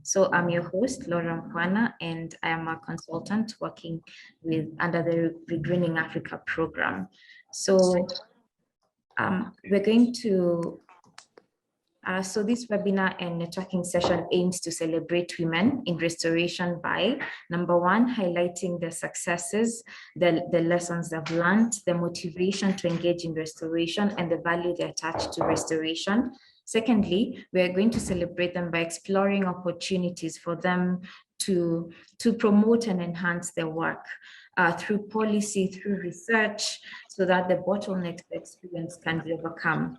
So I'm your host, Laura Mpwana, and I am a consultant working under the Regreening Africa program. So we're going to so this webinar and networking session aims to celebrate women in restoration by, number one, highlighting their successes, the lessons they've learned, the motivation to engage in restoration, and the value they attach to restoration. Secondly, we are going to celebrate them by exploring opportunities for them to promote and enhance their work through policy, through research, so that the bottlenecks they experience can be overcome.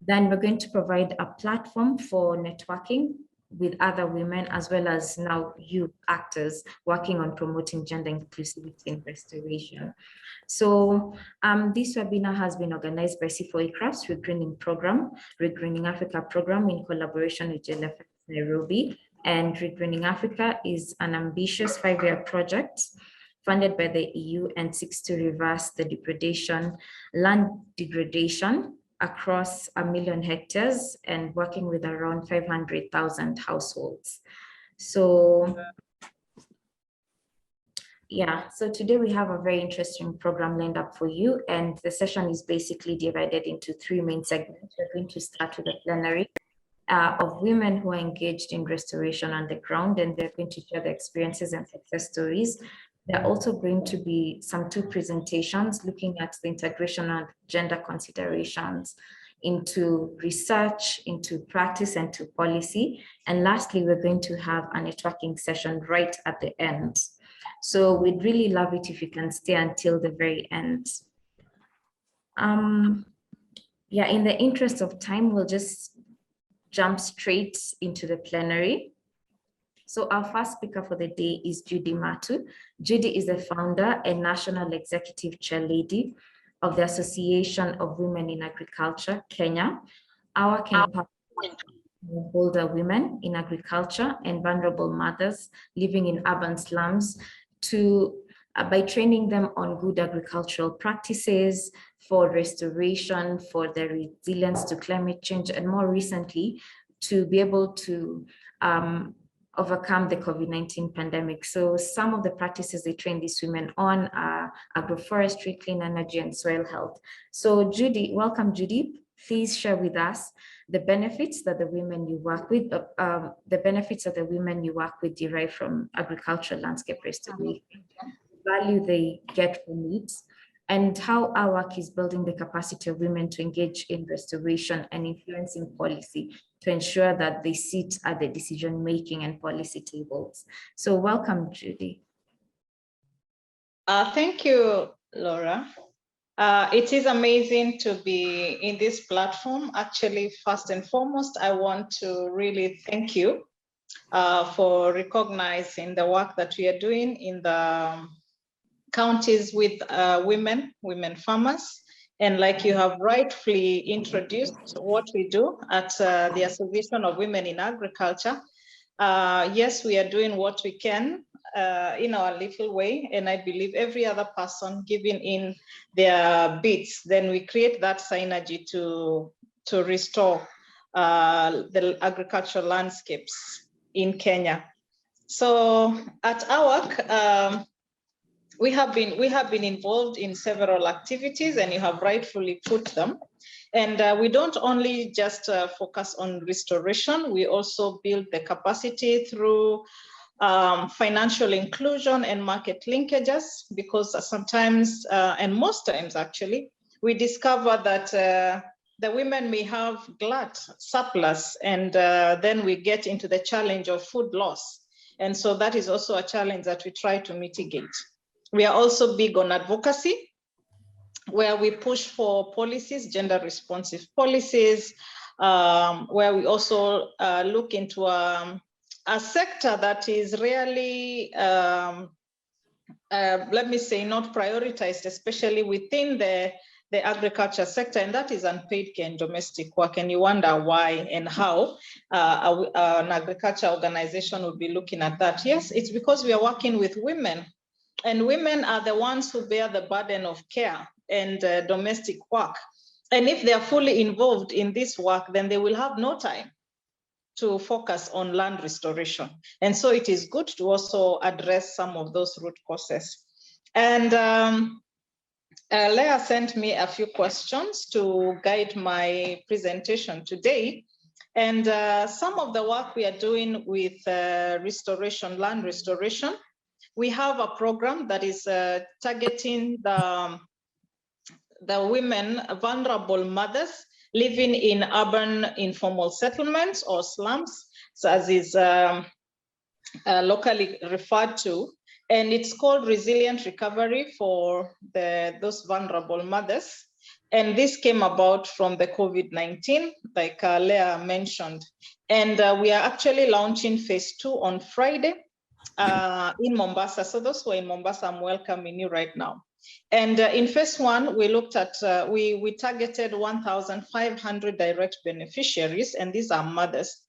Then we're going to provide a platform for networking with other women, as well as now youth actors working on promoting gender inclusivity in restoration. So this webinar has been organized by C4ACRAF's Regreening Africa program in collaboration with JLF Nairobi. And Regreening Africa is an ambitious 5-year project funded by the EU and seeks to reverse the land degradation across 1 million hectares and working with around 500,000 households. So yeah, so today we have a very interesting program lined up for you, and the session is basically divided into 3 main segments. We're going to start with a plenary of women who are engaged in restoration on the ground, and they're going to share their experiences and success stories. There are also going to be some 2 presentations looking at the integration of gender considerations into research, into practice, and to policy. And lastly, we're going to have a networking session right at the end. So we'd really love it if you can stay until the very end. Yeah, in the interest of time, we'll just jump straight into the plenary. So our first speaker for the day is Judy Matu. Judy is the founder and national executive chairlady of the Association of Women in Agriculture, Kenya. Our campaign older women in agriculture and vulnerable mothers living in urban slums by training them on good agricultural practices for restoration, for their resilience to climate change, and more recently, to be able to overcome the COVID-19 pandemic. So some of the practices they train these women on are agroforestry, clean energy, and soil health. So Judy, welcome Judy. Please share with us the benefits that the women you work with, derive from agricultural landscape restoration, the value they get from it, and how our work is building the capacity of women to engage in restoration and influencing policy to ensure that they sit at the decision-making and policy tables. So welcome, Judy. Thank you, Laura. It is amazing to be in this platform. Actually, first and foremost, I want to really thank you for recognizing the work that we are doing in the counties with women farmers. And like you have rightfully introduced what we do at the Association of Women in Agriculture. Yes, we are doing what we can in our little way. And I believe every other person giving in their bits, then we create that synergy to restore the agricultural landscapes in Kenya. So at our work, we have been involved in several activities, and you have rightfully put them. And we don't only just focus on restoration, we also build the capacity through financial inclusion and market linkages, because sometimes, and most times actually, we discover that the women may have glut, surplus, and then we get into the challenge of food loss. And so that is also a challenge that we try to mitigate. We are also big on advocacy, where we push for policies, gender responsive policies, where we also look into a sector that is really, let me say, not prioritized, especially within the agriculture sector, and that is unpaid care and domestic work. And you wonder why and how an agriculture organization would be looking at that. Yes, it's because we are working with women. And women are the ones who bear the burden of care and domestic work. And if they are fully involved in this work, then they will have no time to focus on land restoration. And so it is good to also address some of those root causes. And Leah sent me a few questions to guide my presentation today. And some of the work we are doing with restoration, land restoration, we have a program that is targeting the women, vulnerable mothers living in urban informal settlements or slums, so as is locally referred to. And it's called Resilient Recovery for those vulnerable mothers. And this came about from the COVID-19, like Leah mentioned. And we are actually launching phase 2 on Friday in Mombasa. So those who are in Mombasa, I'm welcoming you right now. And in phase 1, we looked at, we targeted 1,500 direct beneficiaries, and these are mothers.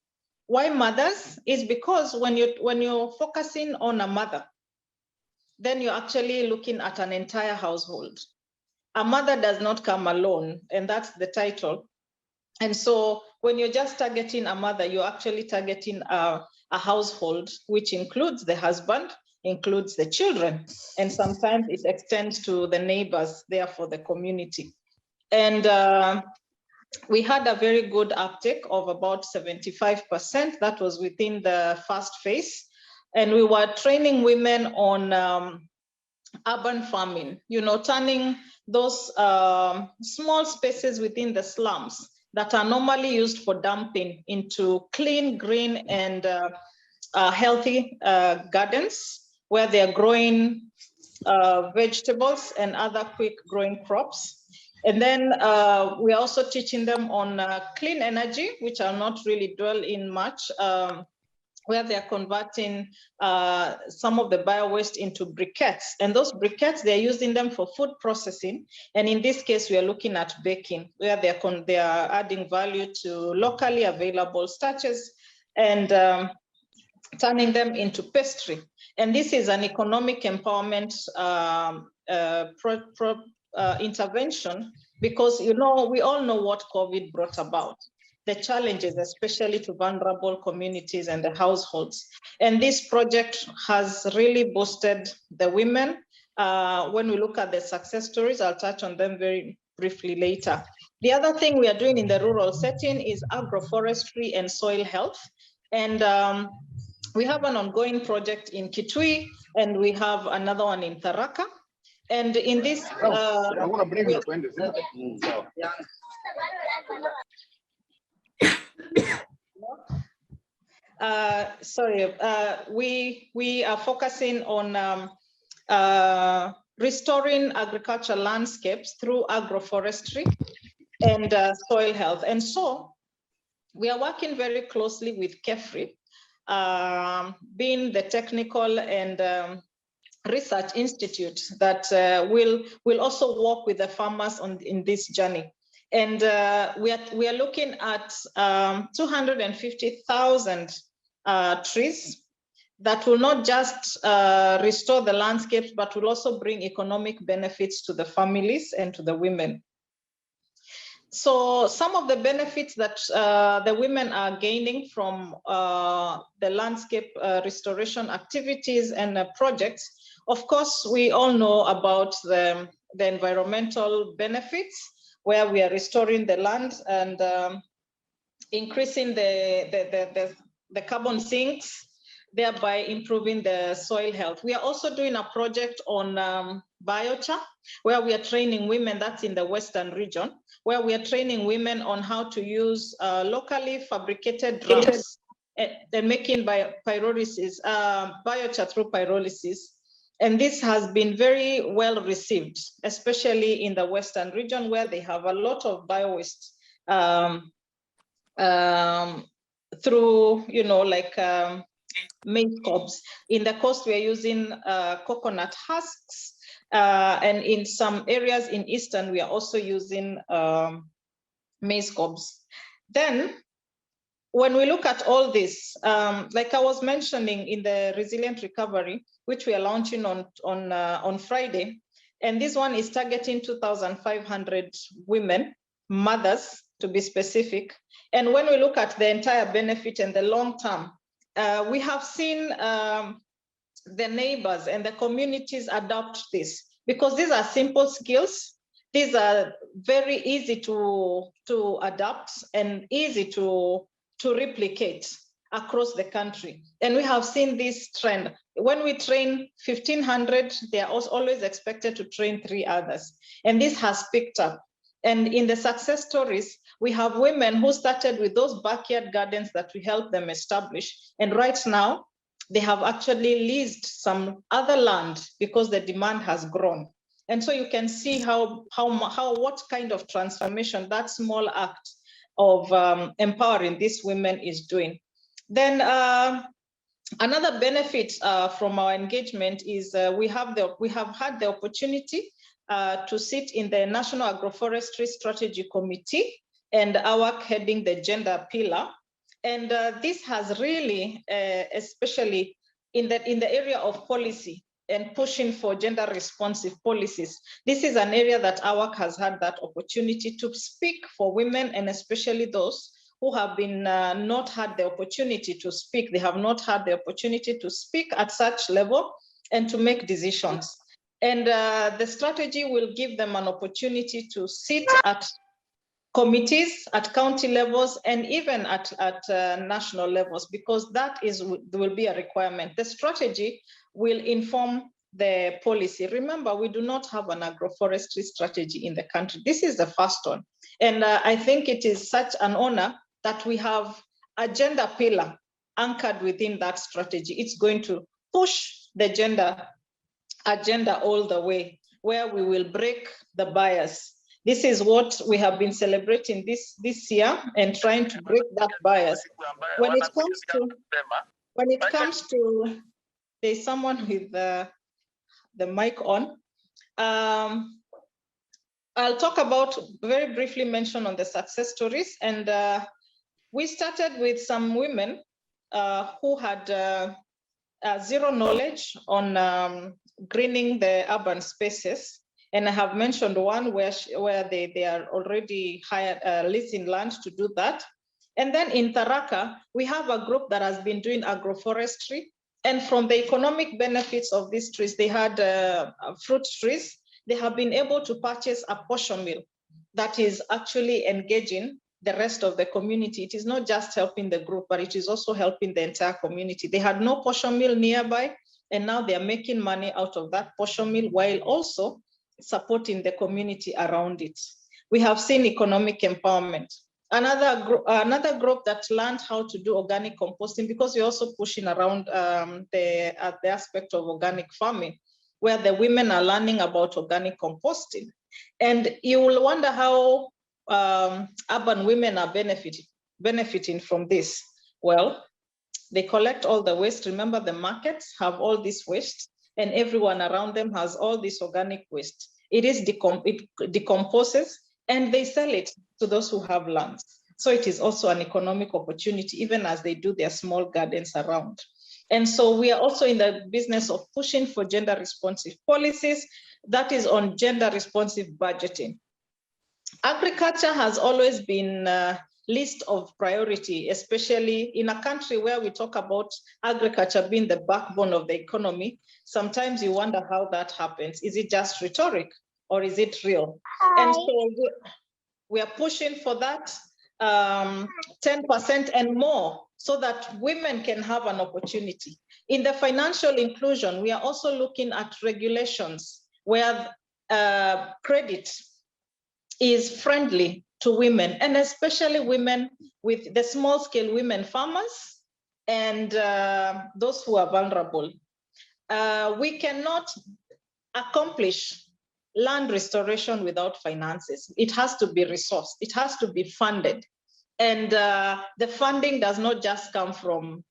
Why mothers? Is because when you're focusing on a mother, then you're actually looking at an entire household. A mother does not come alone, and that's the title. And so when you're just targeting a mother, you're actually targeting a household, which includes the husband, includes the children, and sometimes it extends to the neighbors, therefore the community. And we had a very good uptake of about 75%. That was within the first phase. And we were training women on urban farming, turning those small spaces within the slums that are normally used for dumping into clean, green, and healthy gardens where they're growing vegetables and other quick growing crops. And then we're also teaching them on clean energy, which I'll not really dwell in much, where they're converting some of the bio-waste into briquettes. And those briquettes, they're using them for food processing. And in this case, we are looking at baking, where they are adding value to locally available starches and turning them into pastry. And this is an economic empowerment intervention, because we all know what COVID brought about, the challenges, especially to vulnerable communities and the households. And this project has really boosted the women. When we look at the success stories, I'll touch on them very briefly later. The other thing we are doing in the rural setting is agroforestry and soil health. And we have an ongoing project in Kitui, and we have another one in Tharaka. And in this, I want to bring you we are focusing on restoring agricultural landscapes through agroforestry and soil health. And so we are working very closely with CFAs, being the technical and research institute that will also work with the farmers in this journey. And we are looking at 250,000 trees that will not just restore the landscapes, but will also bring economic benefits to the families and to the women. So some of the benefits that the women are gaining from the landscape restoration activities and projects, of course, we all know about the environmental benefits, where we are restoring the land and increasing the carbon sinks, thereby improving the soil health. We are also doing a project on biochar, where we are training women, that's in the Western region, where we are training women on how to use locally fabricated drums and making biochar through pyrolysis. And this has been very well received, especially in the Western region, where they have a lot of bio-waste through, maize cobs. In the coast, we're using coconut husks. And in some areas in Eastern, we are also using maize cobs. Then, when we look at all this, like I was mentioning in the Resilient Recovery, which we are launching on Friday, and this one is targeting 2,500 women, mothers to be specific, And when we look at the entire benefit and the long term, we have seen the neighbors and the communities adopt this, because these are simple skills. These are very easy to adapt and easy to replicate across the country. And we have seen this trend. When we train 1,500, they are also always expected to train 3 others. And this has picked up. And in the success stories, we have women who started with those backyard gardens that we helped them establish. And right now, they have actually leased some other land because the demand has grown. And so you can see what kind of transformation that small act of empowering these women is doing. Then another benefit from our engagement is we have had the opportunity to sit in the National Agroforestry Strategy Committee, and our work heading the gender pillar. And this has really, especially in the area of policy and pushing for gender responsive policies, this is an area that our work has had that opportunity to speak for women, and especially those who have been not had the opportunity to speak. They have not had the opportunity to speak at such level and to make decisions. And the strategy will give them an opportunity to sit at committees, at county levels, and even at national levels, because that will be a requirement. The strategy will inform the policy. Remember, we do not have an agroforestry strategy in the country. This is the first one. And I think it is such an honor that we have a gender pillar anchored within that strategy. It's going to push the gender agenda all the way, where we will break the bias. This is what we have been celebrating this year, and trying to break that bias. When it comes to, there's someone with the mic on. I'll talk about, very briefly mention on the success stories. And we started with some women who had zero knowledge on greening the urban spaces. And I have mentioned one where they are already leasing land to do that. And then in Tharaka, we have a group that has been doing agroforestry. And from the economic benefits of these trees, they had fruit trees. They have been able to purchase a portion mill that is actually engaging the rest of the community. It is not just helping the group, but it is also helping the entire community. They had no portion mill nearby, and now they are making money out of that portion mill while also supporting the community around it. We have seen economic empowerment. Another group that learned how to do organic composting, because we're also pushing around the aspect of organic farming, where the women are learning about organic composting. And you will wonder how urban women are benefiting from this. Well, they collect all the waste. Remember, the markets have all this waste, and everyone around them has all this organic waste. It decomposes, and they sell it to those who have lands. So it is also an economic opportunity, even as they do their small gardens around. And so we are also in the business of pushing for gender responsive policies, that is on gender responsive budgeting. Agriculture has always been list of priority, especially in a country where we talk about agriculture being the backbone of the economy. Sometimes you wonder how that happens. Is it just rhetoric, or is it real? Hi. And so we are pushing for that 10% and more, so that women can have an opportunity. In the financial inclusion, we are also looking at regulations where credit is friendly to women, and especially women with the small scale women farmers and those who are vulnerable. We cannot accomplish land restoration without finances. It has to be resourced, it has to be funded. And the funding does not just come from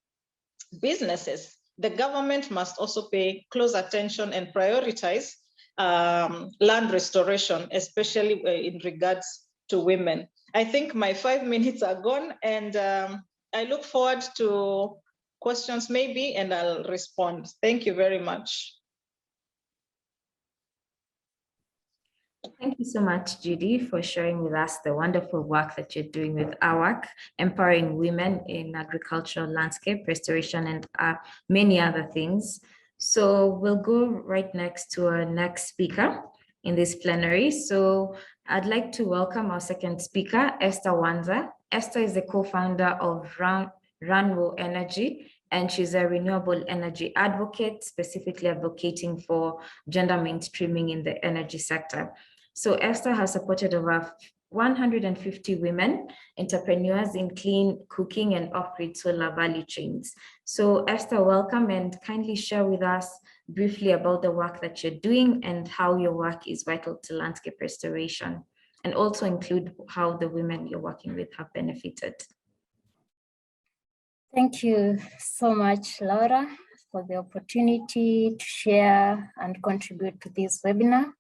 businesses. The government must also pay close attention and prioritize land restoration, especially in regards to women. I think my 5 minutes are gone, and I look forward to questions maybe, and I'll respond. Thank you very much. Thank you so much, Judy, for sharing with us the wonderful work that you're doing with AWAC, empowering women in agricultural landscape restoration and many other things. So we'll go right next to our next speaker in this plenary. So I'd like to welcome our second speaker, Esther Wanza. Esther is the co-founder of Renewable Energy, and she's a renewable energy advocate, specifically advocating for gender mainstreaming in the energy sector. So Esther has supported over 150 women entrepreneurs in clean cooking and off-grid solar value chains. So Esther, welcome, and kindly share with us briefly about the work that you're doing and how your work is vital to landscape restoration, and also include how the women you're working with have benefited. Thank you so much, Laura, for the opportunity to share and contribute to this webinar.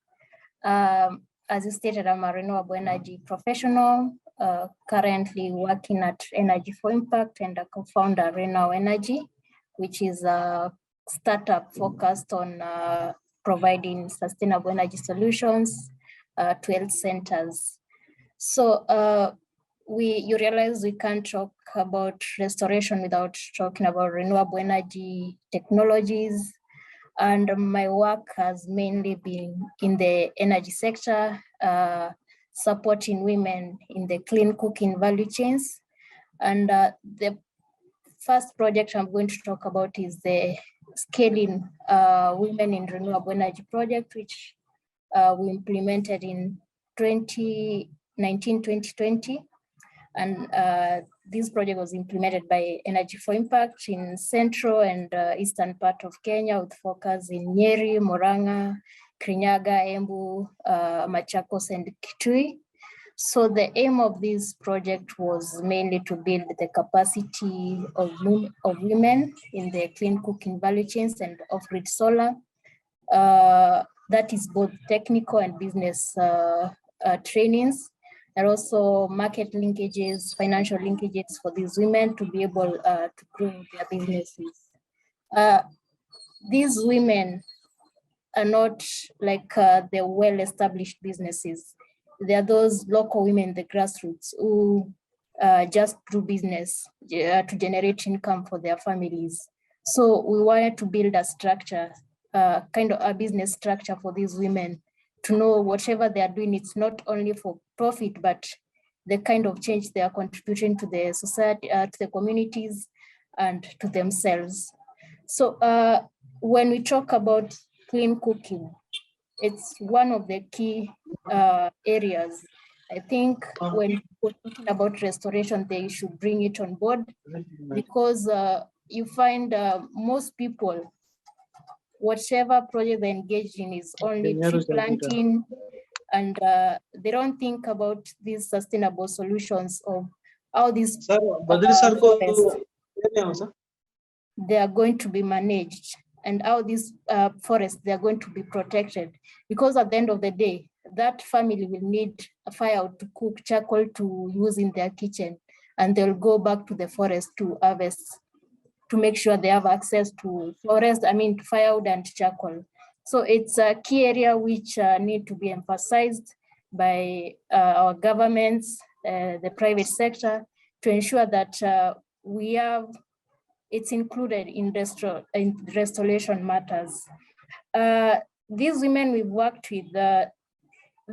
As you stated, I'm a renewable energy professional, currently working at Energy for Impact and a co-founder Renewable Energy, which is a startup focused on providing sustainable energy solutions to health centers. So you realize we can't talk about restoration without talking about renewable energy technologies. And my work has mainly been in the energy sector, supporting women in the clean cooking value chains. And the first project I'm going to talk about is the Scaling Women in Renewable Energy project, which we implemented in 2019-2020. And this project was implemented by Energy for Impact in central and eastern part of Kenya, with focus in Nyeri, Murang'a, Kirinyaga, Embu, Machakos, and Kitui. So the aim of this project was mainly to build the capacity of women in the clean cooking value chains and off-grid solar. That is both technical and business trainings, and also market linkages, financial linkages for these women to be able to grow their businesses. These women are not like the well-established businesses. They are those local women in the grassroots who just do business to generate income for their families. So we wanted to build a structure, kind of a business structure for these women, to know whatever they are doing, it's not only for profit, but the kind of change they are contributing to the society, to the communities, and to themselves. So when we talk about clean cooking, it's one of the key areas. I think when we're talking about restoration, they should bring it on board, because you find most people, whatever project they engage in is only tree planting, and they don't think about these sustainable solutions of how these forests, they are going to be managed, and how these forests, they are going to be protected. Because at the end of the day, that family will need a fire to cook, charcoal to use in their kitchen, and they'll go back to the forest to harvest, to make sure they have access to firewood and charcoal. So it's a key area which need to be emphasized by our governments, the private sector, to ensure that it's included in restoration matters. These women we've worked with,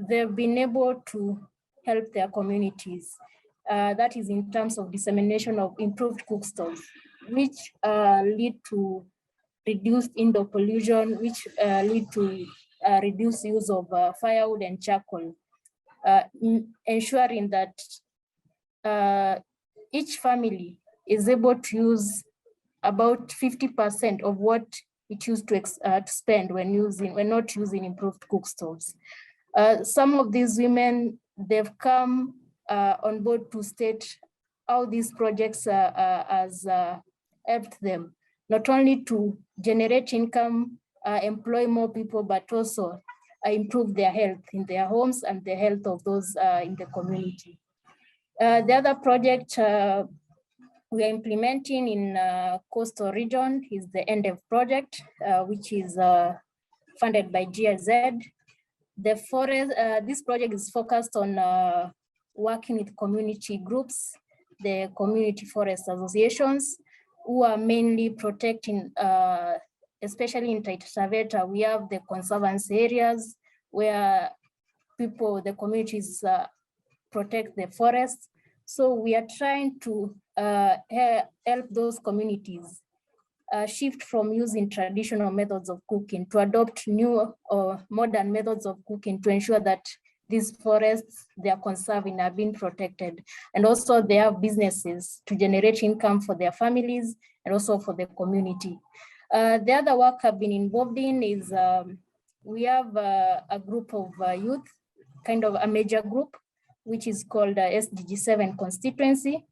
they've been able to help their communities. That is in terms of dissemination of improved cook stoves, which lead to reduced indoor pollution, which lead to reduced use of firewood and charcoal, ensuring that each family is able to use about 50% of what it used to spend when not using improved cook stoves. Some of these women, they've come on board to state how these projects has helped them, not only to generate income, employ more people, but also improve their health in their homes and the health of those in the community. The other project we are implementing in coastal region is the ENDEV project, which is funded by GIZ. The forest, this project is focused on working with community groups, the community forest associations, who are mainly protecting, especially in Taita Taveta, we have the conservancy areas where people, the communities protect the forests. So we are trying to help those communities shift from using traditional methods of cooking to adopt new or modern methods of cooking to ensure that these forests they are conserving are being protected. And also they have businesses to generate income for their families and also for the community. The other work I've been involved in is we have a group of youth, kind of a major group, which is called SDG7 constituency,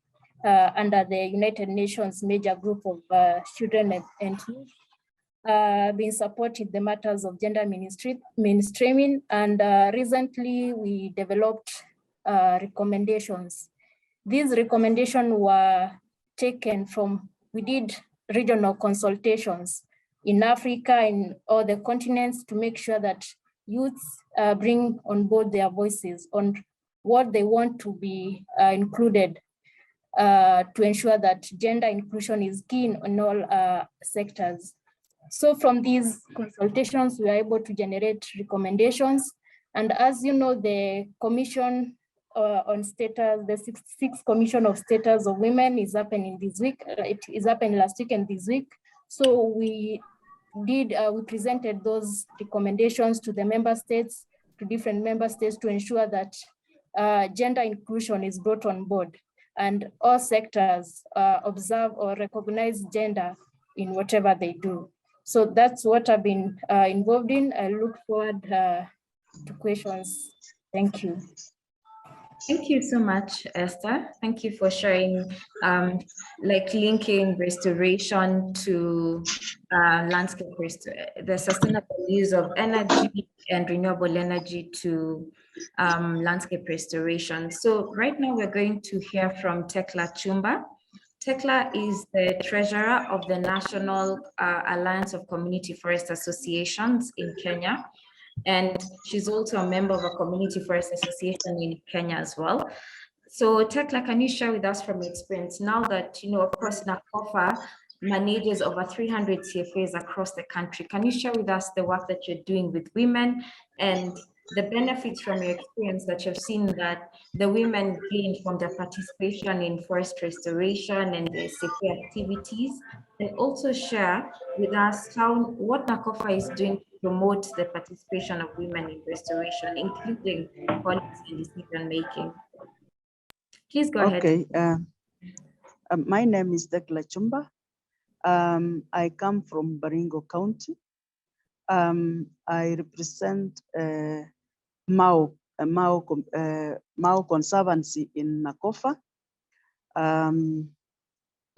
under the United Nations major group of children and youth, been supporting the matters of gender mainstreaming. And recently we developed recommendations. These recommendations were taken from, we did regional consultations in Africa, in all the continents, to make sure that youths bring on board their voices on what they want to be included to ensure that gender inclusion is key in all sectors. So from these consultations, we are able to generate recommendations. And as you know, the Commission on Status, the sixth Commission of Status of Women is happening this week. It is happening last week and this week. So we presented those recommendations to the member states, to different member states, to ensure that gender inclusion is brought on board and all sectors observe or recognize gender in whatever they do. So that's what I've been involved in. I look forward to questions. Thank you. Thank you so much, Esther. Thank you for sharing, like linking restoration to landscape the sustainable use of energy and renewable energy to landscape restoration. So right now we're going to hear from Tekla Chumba. Tekla is the treasurer of the National Alliance of Community Forest Associations in Kenya. And she's also a member of a community forest association in Kenya as well. So Tekla, can you share with us from your experience now that, of course, NACOFA manages over 300 CFAs across the country. Can you share with us the work that you're doing with women and the benefits from your experience that you've seen that the women gain from their participation in forest restoration and the CFA activities, and also share with us what NACOFA is doing to promote the participation of women in restoration, including policy and decision making. Please go ahead. Okay, my name is Tekla Chumba. I come from Baringo County. I represent Mau Conservancy in NACOFA.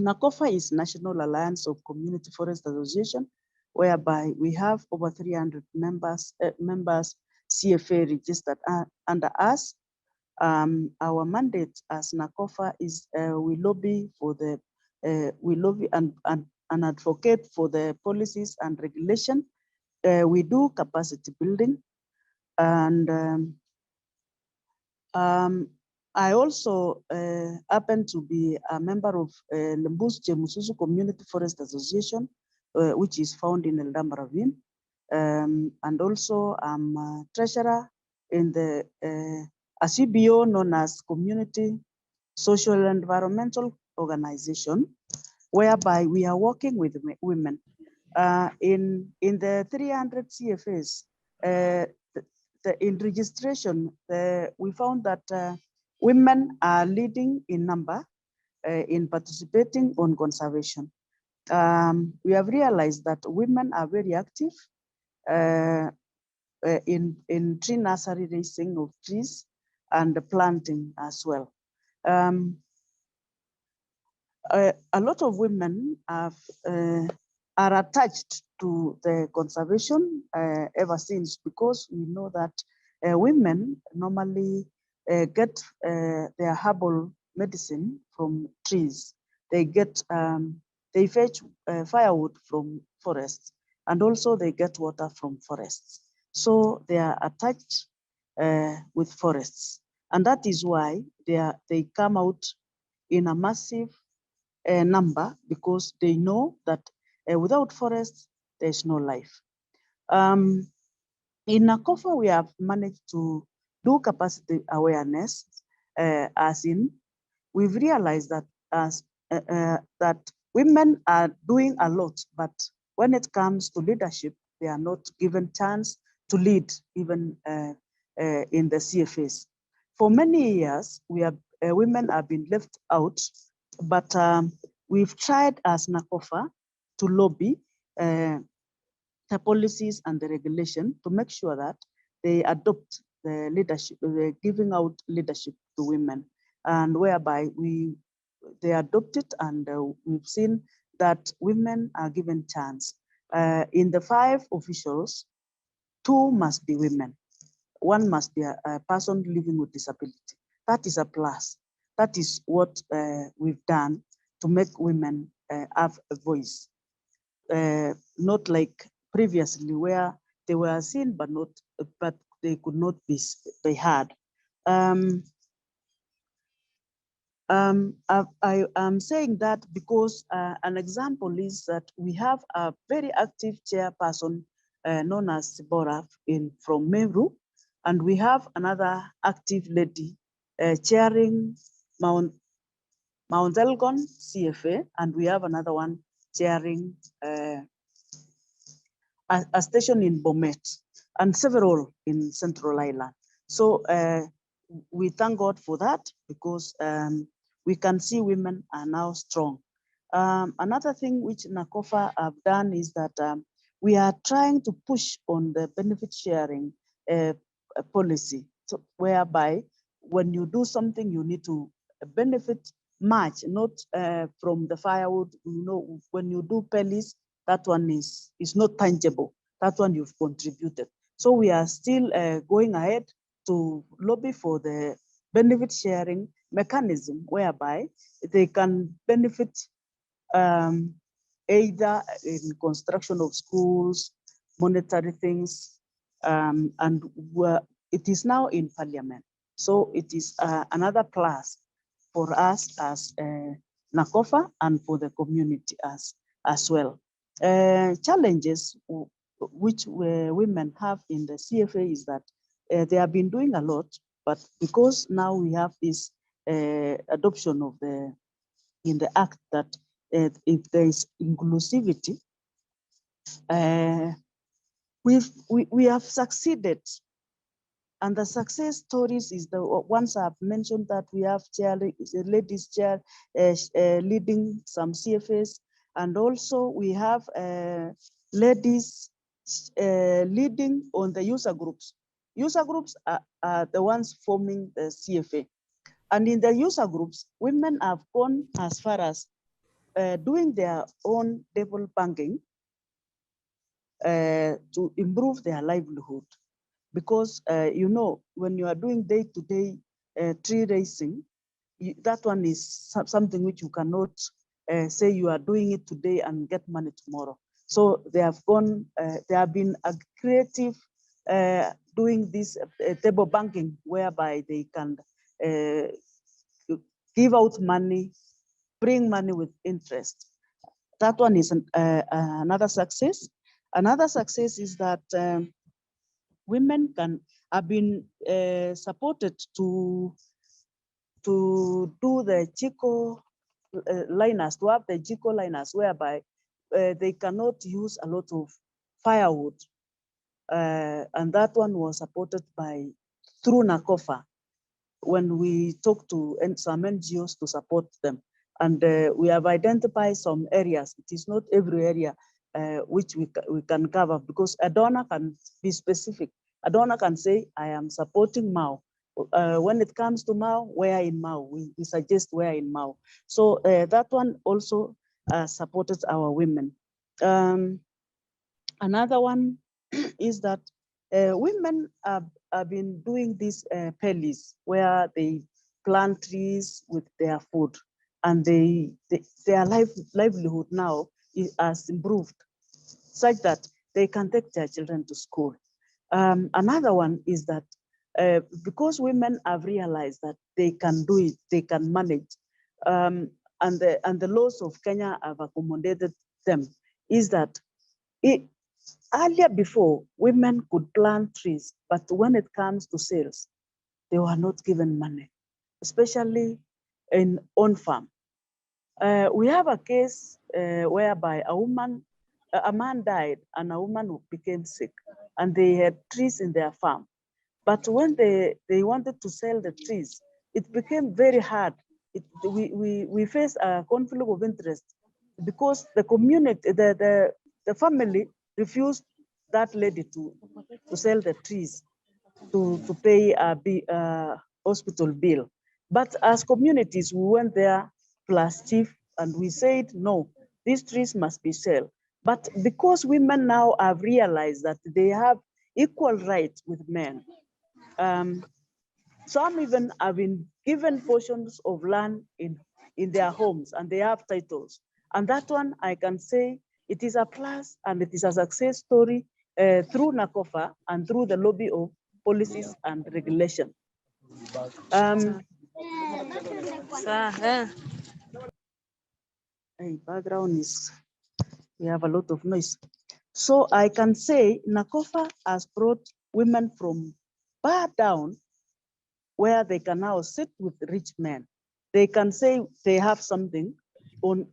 NACOFA is National Alliance of Community Forest Association, whereby we have over 300 members CFA registered under us. Our mandate as NACOFA is we lobby and advocate for the policies and regulation. We do capacity building, and I also happen to be a member of Lembus Chemususu Community Forest Association, which is found in Eldama Ravine. And also I'm a treasurer in the a CBO known as Community Social and Environmental Organization, whereby we are working with women. In the 300 CFAs, in registration, we found that women are leading in number in participating on conservation. We have realized that women are very active in tree nursery raising of trees and planting as well. A lot of women are attached to the conservation ever since, because we know that women normally get their herbal medicine from trees. They get they fetch firewood from forests, and also they get water from forests. So they are attached with forests. And that is why they come out in a massive number, because they know that without forests, there's no life. In Nakofa, we have managed to do capacity awareness, as in we've realized that that women are doing a lot, but when it comes to leadership, they are not given chance to lead, even in the CFAs. For many years, women have been left out, but we've tried as Nakofa to lobby the policies and the regulation to make sure that they adopt the leadership, giving out leadership to women, and whereby they adopt it, and we've seen that women are given chance. In the 5 officials, 2 must be women. 1 must be a person living with disability. That is a plus. That is what we've done to make women have a voice. Not like previously where they were seen but they could not be heard. I am saying that because an example is that we have a very active chairperson known as Boraf from Meru, and we have another active lady chairing Mount Elgon CFA, and we have another one chairing a station in Bomet, and several in Central Island. So we thank God for that, because we can see women are now strong. Another thing which Nakofa have done is that we are trying to push on the benefit sharing policy, so whereby when you do something, you need to benefit much, not from the firewood. You know, when you do pellets, that one is not tangible. That one you've contributed. So we are still going ahead to lobby for the benefit sharing mechanism, whereby they can benefit either in construction of schools, monetary things, and it is now in Parliament. So it is another plus for us as Nakofa and for the community as well. Challenges which women have in the CFA is that they have been doing a lot, but because now we have this adoption of in the act that if there is inclusivity, we have succeeded. And the success stories is the ones I've mentioned, that we have ladies chair leading some CFAs, and also we have ladies leading on the user groups. User groups are the ones forming the CFA. And in the user groups, women have gone as far as doing their own table banking to improve their livelihood. Because you know, when you are doing day-to-day tree racing, that one is something which you cannot say you are doing it today and get money tomorrow. So they have gone, they have been creative doing this table banking, whereby they can give out money, bring money with interest. That one is another success. Another success is that women have been supported to do the Chico liners, to have the Chico liners, whereby they cannot use a lot of firewood. And that one was supported through Nakofa, when we talk to some NGOs to support them. And we have identified some areas. It is not every area which we can cover, because a donor can be specific. A donor can say, I am supporting Mau. When it comes to Mau, where in Mau? We suggest where in Mau. So that one also supported our women. Another one is that women have been doing these pellies, where they plant trees with their food, and their livelihood now has improved, such that they can take their children to school. Another one is that because women have realized that they can do it, they can manage, and the laws of Kenya have accommodated them, is that earlier before, women could plant trees, but when it comes to sales, they were not given money, especially in on farm. We have a case whereby a man died and a woman became sick, and they had trees in their farm. But when they wanted to sell the trees, it became very hard. We faced a conflict of interest because the community, the family refused that lady to sell the trees to pay a hospital bill. But as communities, we went there plus chief and we said, no, these trees must be sold. But because women now have realized that they have equal rights with men, some even have been given portions of land in their homes and they have titles. And that one, I can say, it is a plus and it is a success story through NACOFA and through the lobby of policies and regulation. Background is, we have a lot of noise. So I can say NACOFA has brought women from bar down where they can now sit with rich men. They can say they have something on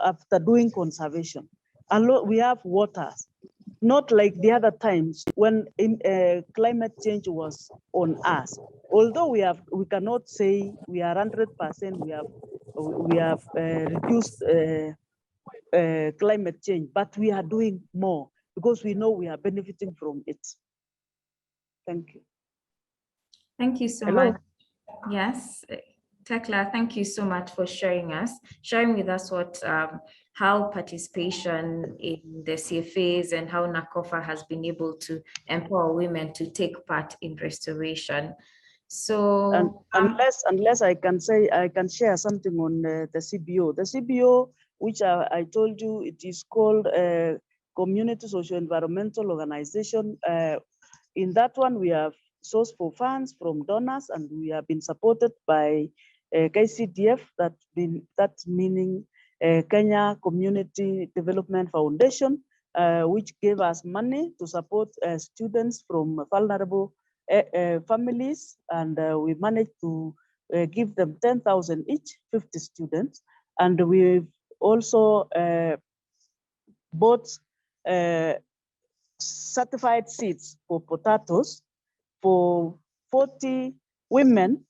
after doing conservation. And we have water, not like the other times when climate change was on us. Although we cannot say we are 100%, we have reduced climate change, but we are doing more because we know we are benefiting from it. Thank you. Thank you so much. Yes, Tekla, thank you so much for sharing with us what how participation in the CFAs and how NACOFA has been able to empower women to take part in restoration. So unless I can say, I can share something on the CBO. The CBO, which I told you, it is called Community Social Environmental Organization. In that one, we have sourced for funds from donors, and we have been supported by KCDF, that meaning Kenya Community Development Foundation, which gave us money to support students from vulnerable families, and we managed to give them 10,000 each, 50 students, and we've also bought certified seeds for potatoes for 40 women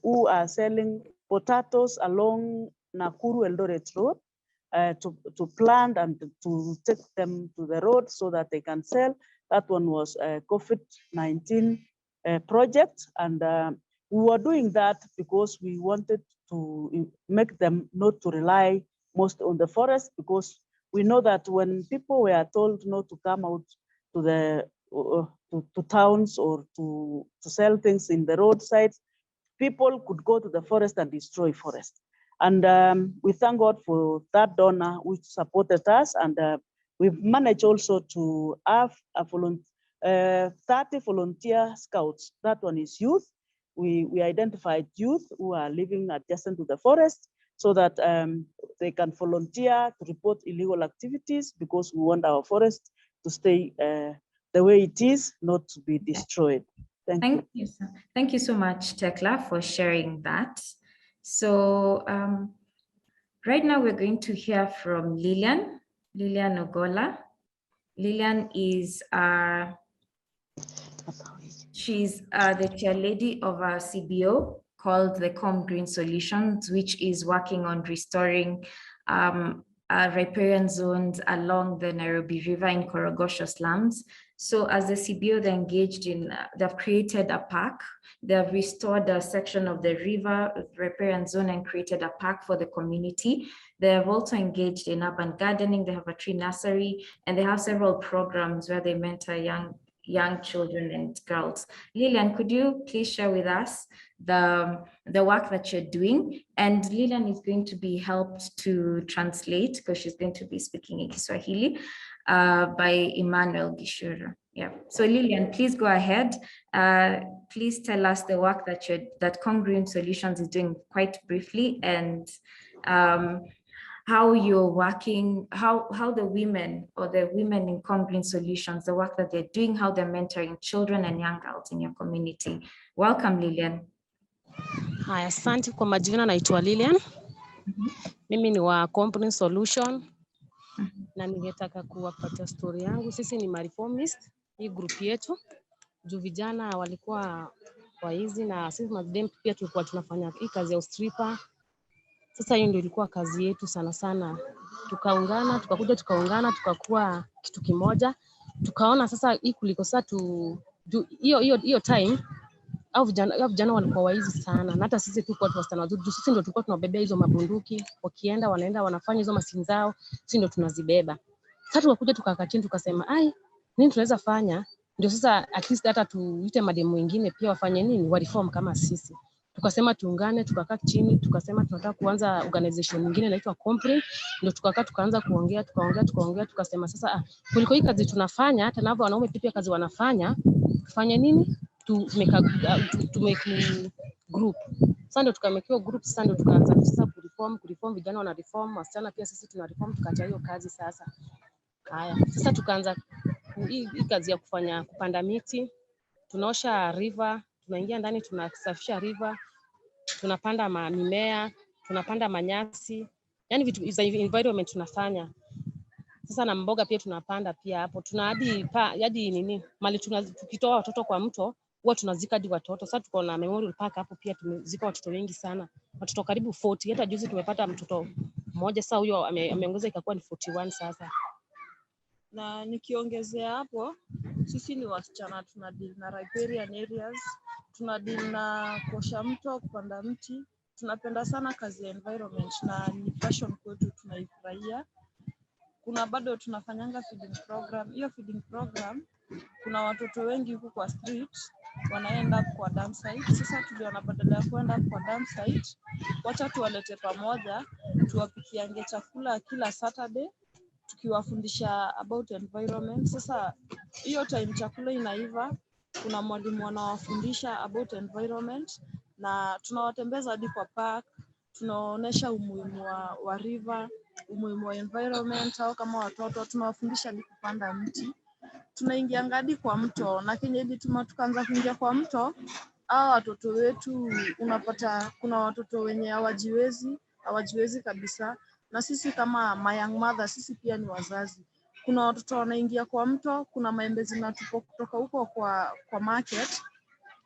who are selling potatoes along Nakuru Eldoret Road to plant and to take them to the road so that they can sell. That one was a COVID-19 project, and we were doing that because we wanted to make them not to rely most on the forest, because we know that when people were told not to come out to the to towns or to sell things in the roadsides, people could go to the forest and destroy forest. And we thank God for that donor which supported us, and we've managed also to have a 30 volunteer scouts. That one is youth. We identified youth who are living adjacent to the forest so that they can volunteer to report illegal activities, because we want our forest to stay the way it is, not to be destroyed. Thank you. Thank you so much, Tekla, for sharing that. So right now we're going to hear from Liliano Gola. Lilian is she's the chair lady of our CBO called the Com Green Solutions, which is working on restoring riparian zones along the Nairobi River in Korogosho slums. So as the CBO, they're engaged in, they've created a park. They've restored a section of the river riparian zone and created a park for the community. They have also engaged in urban gardening. They have a tree nursery, and they have several programs where they mentor young children and girls. Lilian, could you please share with us the work that you're doing? And Lilian is going to be helped to translate, because she's going to be speaking in Kiswahili by Emmanuel Gishuru. Yeah. So Lilian, please go ahead. Please tell us the work that Congruent Solutions is doing quite briefly, and how you're working, how the women in Congruent Solutions, the work that they're doing, how they're mentoring children and young adults in your community. Welcome, Lilian. Hi, asante kwa majina, naitwa Lilian. Mimi ni wa Congruent Solution. Na ningetaka kuwapatia story yangu. Sisi ni reformist, hii group yetu. Juu vijana walikuwa waizi na sisi madem pia tulikuwa tunafanya hii kazi ya stripper. Sasa hiyo ndio ilikuwa kazi yetu sana sana. Tukaungana, tukakuwa kitu kimoja. Tukaona sasa hii kuliko sasa hiyo time au vijana walikuwa waizi sana. Na hata sisi tulikuwa tuwastana wazuri. Sisi ndio tulikuwa tunabebea hizo mabunduki. Wakienda wanaenda wanafanya hizo masini zao, sisi ndio tunazibeba. Sasa tukakuja tukakaa chini tukasema, nini tunaweza fanya? Ndio sasa at least hata tuite mademu wengine pia wafanye nini? Wa reform kama sisi. Tukasema tuungane, tukakaa chini, tukasema tunataka kuanza organization nyingine inaitwa Congruent. Ndio tukakaa tukaanza kuongea, tukasema sasa kuliko hii kazi tunafanya, hata nao wanaume pia kazi wanafanya, tufanye nini? To make group. Sasa ndio tukamekiwa group, sasa ndio tukaanza sasa kureform, vijana wana reform, wasichana pia sisi tuna reform, tukaacha hiyo kazi sasa. Haya, sasa tukaanza hii kazi ya kupanda miti, tunaosha river, tunaingia ndani tunasafisha river, tunapanda mimea, tunapanda manyasi, yani vitu za environment tunafanya. Sasa na mboga pia tunapanda pia hapo. Tuna hadi nini? Mali tukitoa watoto kwa mto, huwa tunazika hadi watoto. Sasa tuko na memorial park hapo pia tumezika watoto wengi sana. Watoto karibu 40. Hata juzi tumepata mtoto mmoja, sasa huyo ameongeza ikakuwa ni 41 sasa. Na nikiongezea hapo, sisi ni wasichana, tuna deal na riparian areas, tuna deal na kuosha mto, kupanda mti. Tunapenda sana kazi ya environment na ni passion kwetu, tunaifurahia. Kuna bado tunafanyanga feeding program. Hiyo feeding program, kuna watoto wengi huku kwa street wanaenda kwa dump site. Sasa tuliona badala ya kwenda kwa dump site, wacha tuwalete pamoja, tuwapikiange chakula kila Saturday, tukiwafundisha about environment. Sasa hiyo time chakula inaiva, kuna mwalimu anawafundisha about environment na tunawatembeza hadi kwa park, tunaonesha umuhimu wa river, umuhimu wa environment. Au kama watoto tunawafundisha ni kupanda mti. Tunaingia hadi kwa mto, na kenye ilituma tukaanza kuingia kwa mto, watoto wetu unapata kuna watoto wenye hawajiwezi kabisa, na sisi kama young mother, sisi pia ni wazazi. Kuna watoto wanaingia kwa mto, kuna maembe zinatupo kutoka huko kwa market,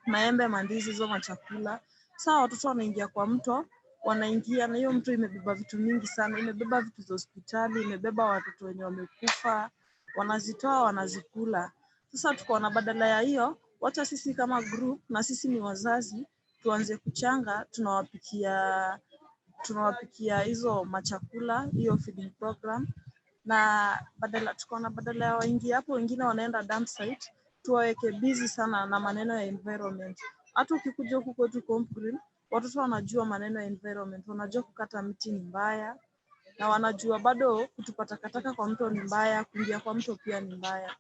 maembe, mandizi, hizo machakula. Sasa watoto wanaingia kwa mto, wanaingia na hiyo mto imebeba vitu mingi sana, imebeba vitu za hospitali, imebeba watoto wenye wamekufa, wanazitoa wanazikula. Sasa tukaona badala ya hiyo, wacha sisi kama group, na sisi ni wazazi, tuanze kuchanga, tunawapikia hizo machakula, hiyo feeding program. Na badala ya waingie hapo, wengine wanaenda dump site, tuwaweke busy sana na maneno ya environment. Hata ukikuja huku kwetu Congruent, watoto wanajua maneno ya environment, wanajua kukata miti ni mbaya, na wanajua bado kutupa takataka kwa mto ni mbaya, kuingia kwa mto pia ni mbaya.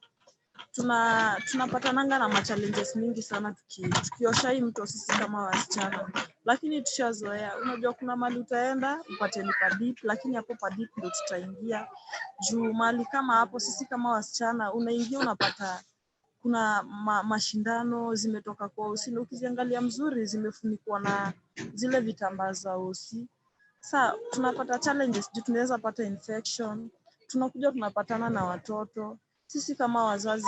Tunapatananga na machallenges mingi sana tukiosha hii mto sisi kama wasichana, lakini tushazoea. Unajua kuna mali utaenda upate ni padip, lakini hapo padip ndio tutaingia. Juu mali kama hapo sisi kama wasichana unaingia unapata kuna mashindano zimetoka kwa usi, na ukiziangalia mzuri zimefunikwa na zile vitambaa za usi. Sasa tunapata challenges, tunaweza pata infection, tunakuja tunapatana na watoto. Sisi kama wazazi,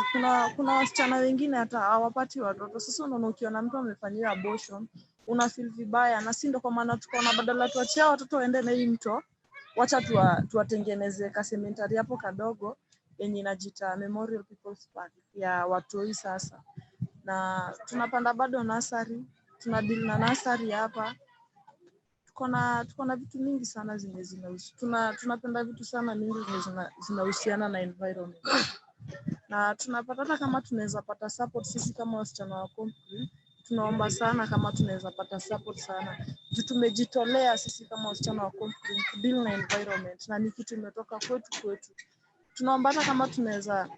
kuna wasichana wengine hata hawapati watoto. Sasa unaona ukiona mtu amefanyiwa abortion, una feel vibaya, na si ndio kwa maana tukaona badala tuachie watoto waende na hii mto, wacha tuwatengeneze ka cemetery hapo kadogo yenye inajiita Memorial People's Park ya watoi sasa. Na tunapanda bado nursery, tuna deal na nursery hapa. Tuko na vitu mingi sana zinahusu. Tunapenda vitu sana mingi zinahusiana na environment. Na tunapata hata kama tunaweza pata support sisi kama wasichana wa Congruent, tunaomba sana kama tunaweza pata support sana. Juu tumejitolea sisi kama wasichana wa Congruent kudeal na environment, na ni kitu imetoka kwetu. Tunaomba hata kama tunaweza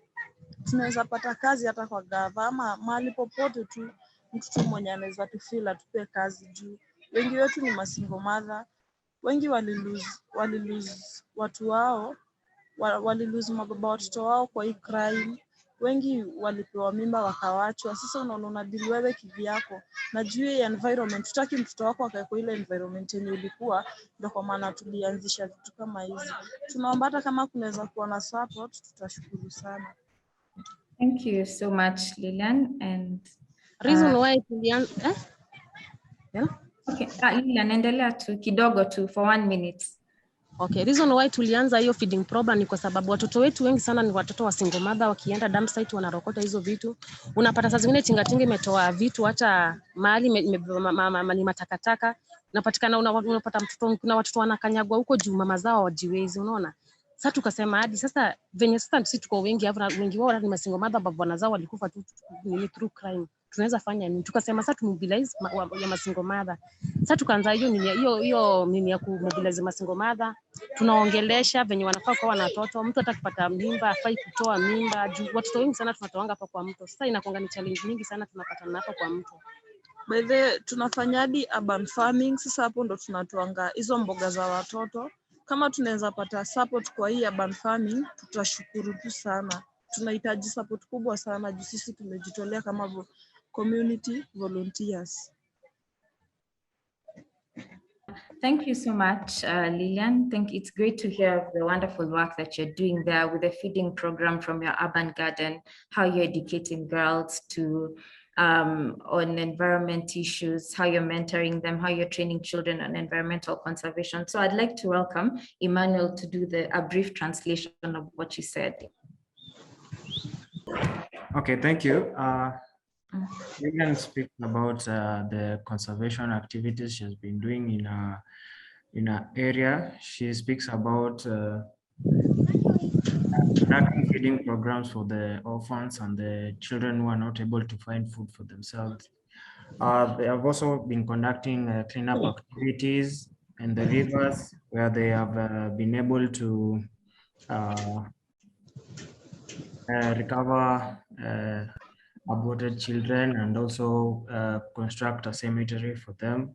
tunaweza pata kazi hata kwa gava ama mahali popote tu, mtu tu mwenye anaweza tufeel atupe kazi juu wengi wetu ni masingle mother, wengi walilose watu wao, walilose mababa watoto wao kwa hii crime, wengi walipewa mimba wakawachwa. Sasa unaona unadili wewe kivyako na juu ya environment, tutaki mtoto wako akae kwa ile environment yenye ulikuwa, ndio kwa maana tulianzisha vitu kama hizi. Tunaomba hata kama kunaweza kuwa na support, tutashukuru sana. Thank you so much, Lilian. And Reason why tulianza yeah? Okay, Lilian, endelea tu kidogo tu for 1 minute. Okay, reason why tulianza hiyo feeding program ni kwa sababu watoto wetu wengi sana ni watoto wa single mother, wakienda dump site wanarokota hizo vitu. Unapata saa zingine tingatinga imetoa vitu hata mahali ni matakataka. Unapatikana unapata mtoto, kuna watoto wanakanyagwa huko juu mama zao hawajiwezi, unaona? Sasa tukasema hadi sasa venye sasa sisi tuko wengi hapa, wengi wao ni single mother, baba zao walikufa tu through crime. Tunaweza fanya nini? Tukasema sasa tumobilize ya single mother. Sasa tukaanza hiyo nini ya kumobilize single mother. Tunaongelesha venye wanafaa kuwa na watoto. Mtu atakipata mimba afai kutoa mimba. Watoto wengi sana tunatoanga hapa kwa mto. Sasa inakuanga ni challenge nyingi sana tunapatana hapa kwa mto. By the tunafanya hadi urban farming. Sasa hapo ndo tunatoanga hizo mboga za watoto. Kama tunaweza pata support kwa hii urban farming, tutashukuru tu sana. Tunahitaji support kubwa sana juu sisi tumejitolea kama community volunteers. Thank you so much, Lilian. It's great to hear the wonderful work that you're doing there with the feeding program from your urban garden, how you're educating girls to on environment issues, how you're mentoring them, how you're training children on environmental conservation. So I'd like to welcome Emmanuel to do a brief translation of what you said. Okay, thank you. Lilian speak about the conservation activities she's been doing in her area. She speaks about conducting feeding programs for the orphans and the children who are not able to find food for themselves. They have also been conducting cleanup activities in the rivers where they have been able to recover aborted children and also construct a cemetery for them.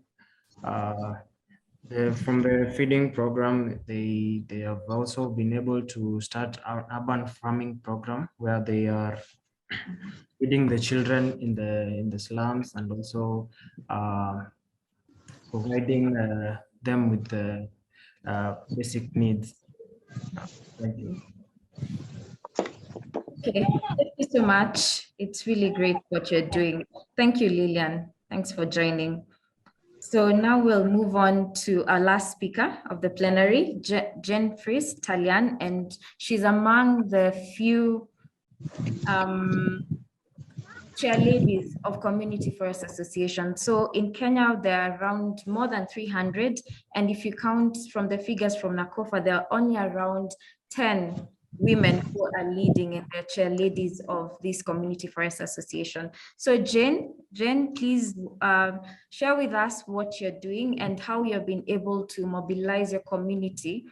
From the feeding program, they have also been able to start our urban farming program where they are feeding the children in the slums and also providing them with the basic needs. Thank you. Okay, thank you so much. It's really great what you're doing. Thank you, Lilian. Thanks for joining. So now we'll move on to our last speaker of the plenary, Jen Fries Talian, and she's among the few chair ladies of Community Forest Association. So in Kenya, there are around more than 300. And if you count from the figures from NACOFA, there are only around 10 women who are leading in their chair ladies of this Community Forest Association. So Jen, please share with us what you're doing and how you've been able to mobilize your community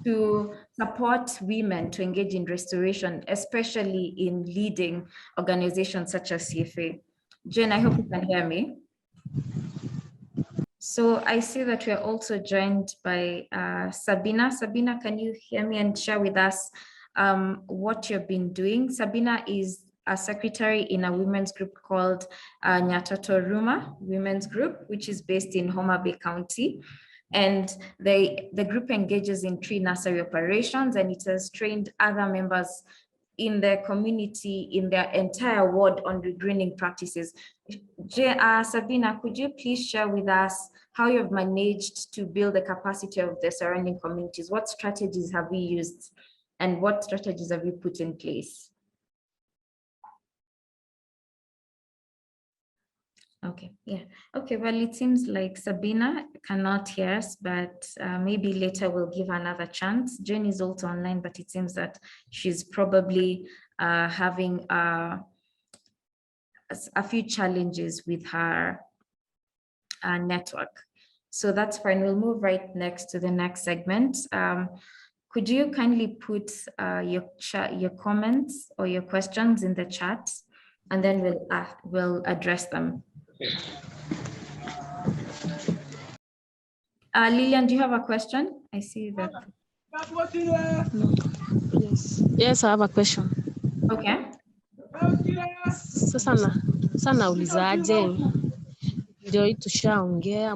to support women to engage in restoration, especially in leading organizations such as CFA. Jen, I hope you can hear me. So I see that we're also joined by Sabina. Sabina, can you hear me and share with us what you've been doing? Sabina is a secretary in a women's group called Nyatoto Ruma Women's Group, which is based in Homa Bay County. And the group engages in tree nursery operations, and it has trained other members in the community in their entire ward on regreening practices. Sabina, could you please share with us how you've managed to build the capacity of the surrounding communities? What strategies have we used and what strategies have you put in place? Okay, yeah. Okay, well, it seems like Sabina cannot hear us, but maybe later we'll give her another chance. Jen is also online, but it seems that she's probably having a few challenges with her network. So that's fine. We'll move right next to the next segment. Could you kindly put your comments or your questions in the chat, and then we'll address them. Lilian, do you have a question? I see that. No. Yes, I have a question. Okay. Sasa naulizaje? Ndio hii tushaongea